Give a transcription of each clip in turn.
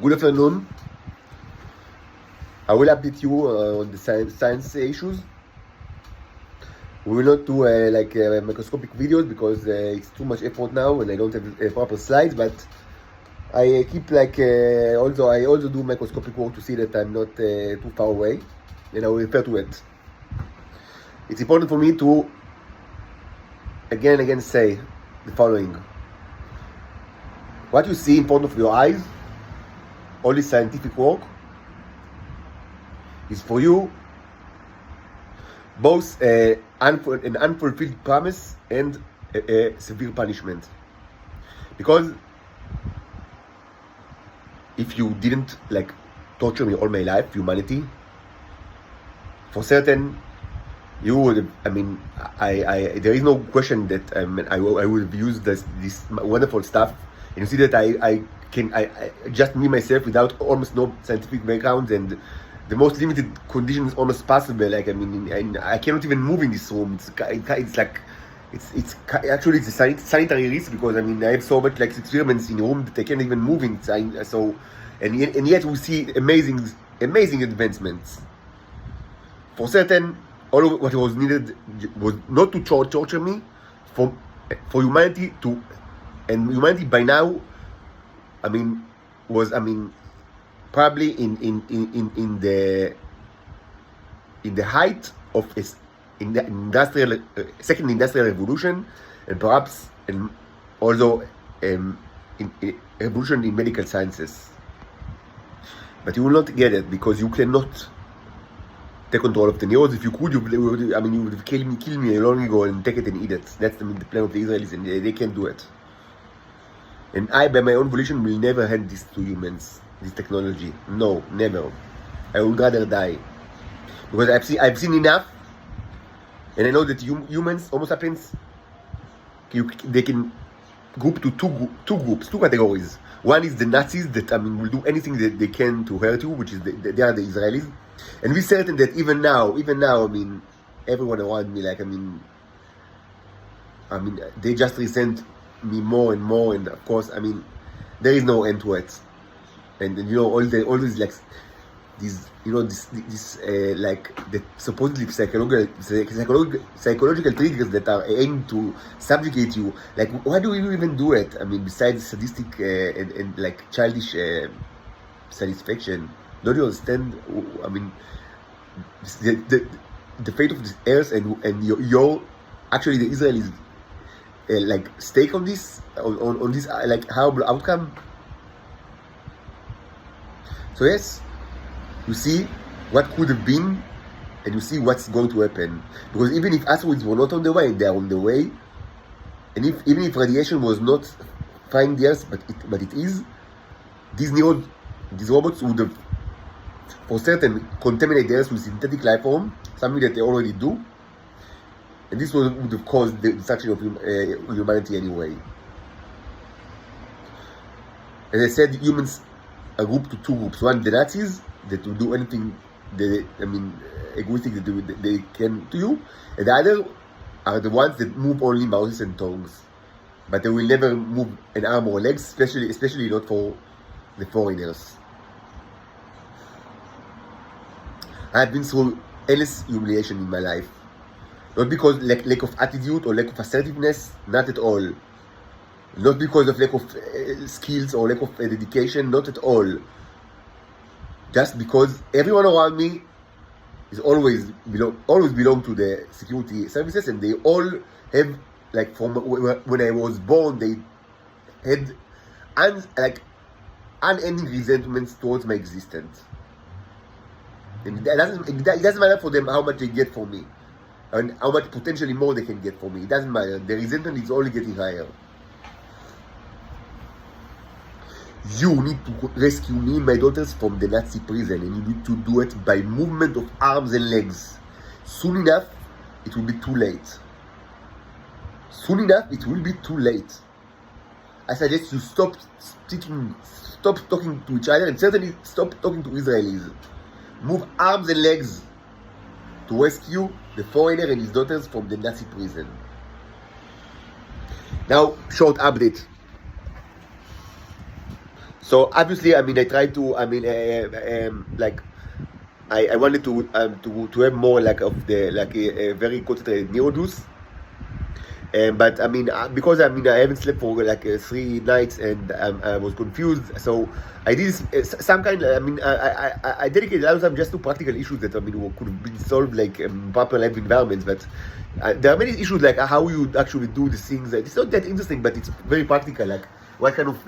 Good afternoon. I will update you on the science issues. We will not do microscopic videos because it's too much effort now and I don't have proper slides. But I keep also I also do microscopic work to see that I'm not too far away, and I will refer to it. It's important for me to again and again say the following: what you see in front of your eyes, all this scientific work, is for you both an unfulfilled promise and a severe punishment. Because if you didn't torture me all my life, humanity, for certain, you would. There is no question that I would have used this wonderful stuff, and you see that I just me myself without almost no scientific background and the most limited conditions almost possible. I cannot even move in this room. It's actually a sanitary risk because I have so much experiments in the room that I can't even move inside. So, and yet we see amazing advancements. For certain, all of what was needed was not to torture me, for humanity to, and humanity by now, was probably in the height of in the industrial second industrial revolution, and perhaps also in revolution in medical sciences. But you will not get it because you cannot take control of the news. If you could, you would have kill me long ago and take it and eat it. That's the plan of the Israelis, and they can't do it. And I, by my own volition, will never hand this to humans, this technology. No, never. I would rather die. Because I've seen enough, and I know that humans, Homo sapiens, they can group to two groups, two categories. One is the Nazis that will do anything that they can to hurt you, which is they are the Israelis. And we're certain that even now, everyone around me, they just resent me more and more, and of course, there is no end to it. And all these the supposedly psychological triggers that are aimed to subjugate you. Why do you even do it? Besides sadistic and childish satisfaction, don't you understand? The fate of this earth and your actually the Israelis stake on this on this horrible outcome. So yes, you see what could have been, and you see what's going to happen. Because even if asteroids were not on the way, they are on the way. And even if radiation was not frying the Earth, but it is, these robots would have, for certain, contaminate the Earth with synthetic life form, something that they already do. And this would have caused the destruction of humanity anyway. As I said, humans are grouped to two groups. One, the Nazis, that will do anything egoistic that they can to you. And the other are the ones that move only mouths and tongues. But they will never move an arm or legs, especially not for the foreigners. I have been through endless humiliation in my life. Not because lack of attitude or lack of assertiveness, not at all. Not because of lack of skills or lack of dedication, not at all. Just because everyone around me is always belong to the security services, and they all have, from when I was born, they had unending resentments towards my existence. And it doesn't matter for them how much they get from me, and how much potentially more they can get from me. It doesn't matter. The resentment is only getting higher. You need to rescue me and my daughters from the Nazi prison, and you need to do it by movement of arms and legs. Soon enough, it will be too late. I suggest you stop talking to each other, and certainly stop talking to Israelis. Move arms and legs to rescue the foreigner and his daughters from the Nazi prison. Now, short update. So obviously, I mean, I tried to, I mean, like I wanted to have more like of the like a very concentrated neo juice. But I mean, because I mean, I haven't slept for like 3 nights, and I was confused. So I did some kind. I mean, I dedicated a lot of time just to practical issues that I mean could have been solved like proper lab environments. But there are many issues like how you actually do these things. It's not that interesting, but it's very practical. Like what kind of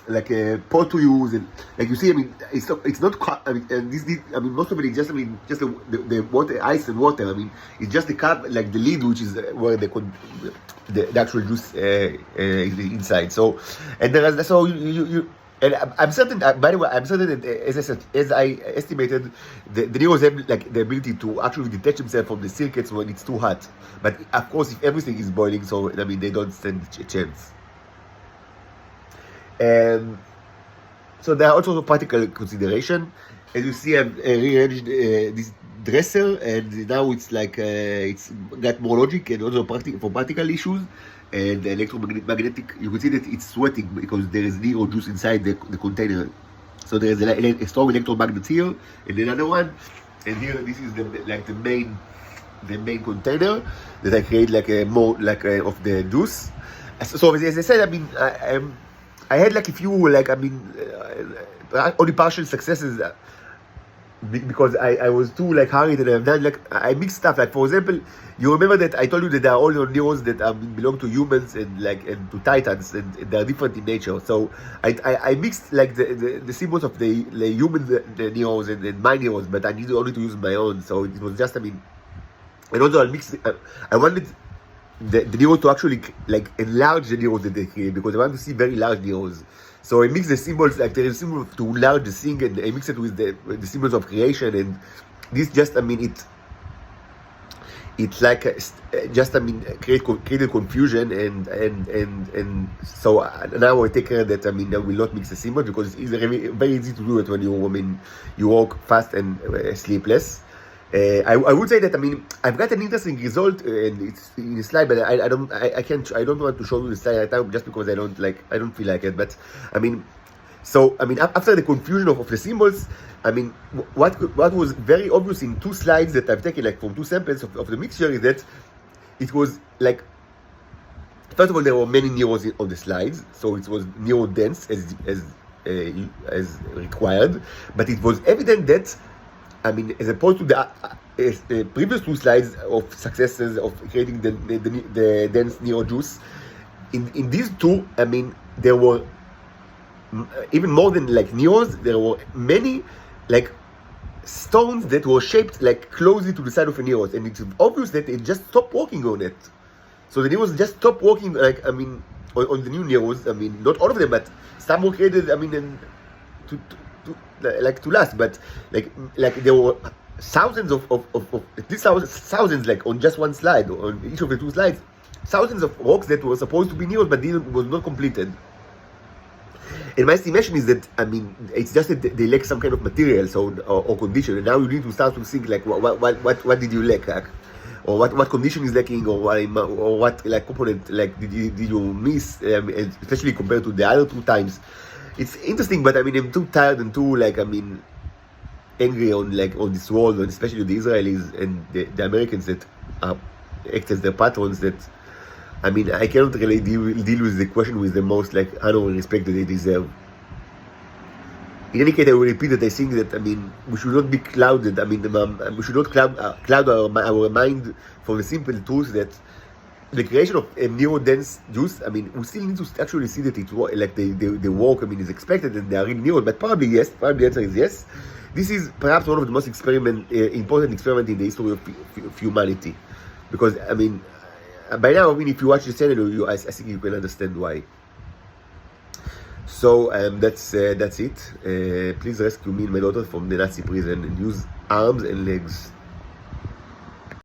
like a pot to use, and like you see, I mean, it's not. I mean, I mean, most of it is just, I mean, just the water, ice and water. I mean, it's just the cup, like the lid, which is where the actual juice is inside. So, and there is so you and I'm certain. By the way, I'm certain that as I estimated, the neos have like the ability to actually detach themselves from the circuits when it's too hot. But of course, if everything is boiling, so I mean, they don't stand a chance. And so there are also practical consideration. As you see, I've rearranged this dresser, and now it's like it's got more logic and also for practical issues. And the electromagnetic, you can see that it's sweating because there is neo juice inside the container. So there is a strong electromagnet here, and another one, and here this is the main container that I create like a more like of the juice. So as I said, I mean, I had like a few like I mean only partial successes because I was too like hurried, and I've done like I mixed stuff. Like for example, you remember that I told you that there are all neos that belong to humans and to titans, and they are different in nature. So I mixed like the symbols of the human the neos and my neos, but I needed only to use my own. So it was just, I mean, and also I mixed. I wanted the neos to actually like enlarge the neos that they create, because I want to see very large neos. So I mix the symbols, like there is a symbol to enlarge the thing, and I mix it with the symbols of creation, and this just, I mean, it's like just, I mean, created confusion, and so now I take care that, I mean, I will not mix the symbols, because it's very easy to do it when you, I mean, you walk fast and sleepless. I would say that, I mean, I've got an interesting result, and it's in the slide, but I don't want to show you the slide right now, just because I don't feel like it. But I mean, so I mean, after the confusion of the symbols, I mean, what was very obvious in 2 slides that I've taken, like from 2 samples of the mixture, is that it was like, first of all, there were many neos on the slides, so it was neo dense as required, but it was evident that, I mean, as opposed to the previous 2 slides of successes of creating the dense neo juice, in these 2, I mean, there were even more than like neos. There were many like stones that were shaped like closely to the side of a neos, and it's obvious that they just stopped working on it. So the neos just stopped working, like, I mean, on the new neos. I mean, not all of them, but some were created, I mean, to last, but like there were thousands of at least thousands like on just one slide, on each of the 2 slides, thousands of rocks that were supposed to be neos but was not completed. And my estimation is that, I mean, it's just that they lack some kind of material, so or condition, and now you need to start to think like what did you lack, like, or what condition is lacking, or what like component like did you miss, especially compared to the other 2 times. It's interesting, but I mean, I'm too tired and too, like, I mean, angry on this world, and especially the Israelis and the Americans that act as their patrons, that, I mean, I cannot really deal with the question with the most like honor and respect that they deserve. In any case, I will repeat that I think that, I mean, we should not be clouded. I mean, we should not cloud our mind from the simple truth that the creation of a neo-dense juice, I mean, we still need to actually see that it like the work, I mean, is expected and they are really neo, but probably yes. Probably the answer is yes. This is perhaps one of the most important experiments in the history of humanity, because, I mean, by now, I mean, if you watch the channel, I think you can understand why. So that's it. Please rescue me and my daughter from the Nazi prison and use arms and legs.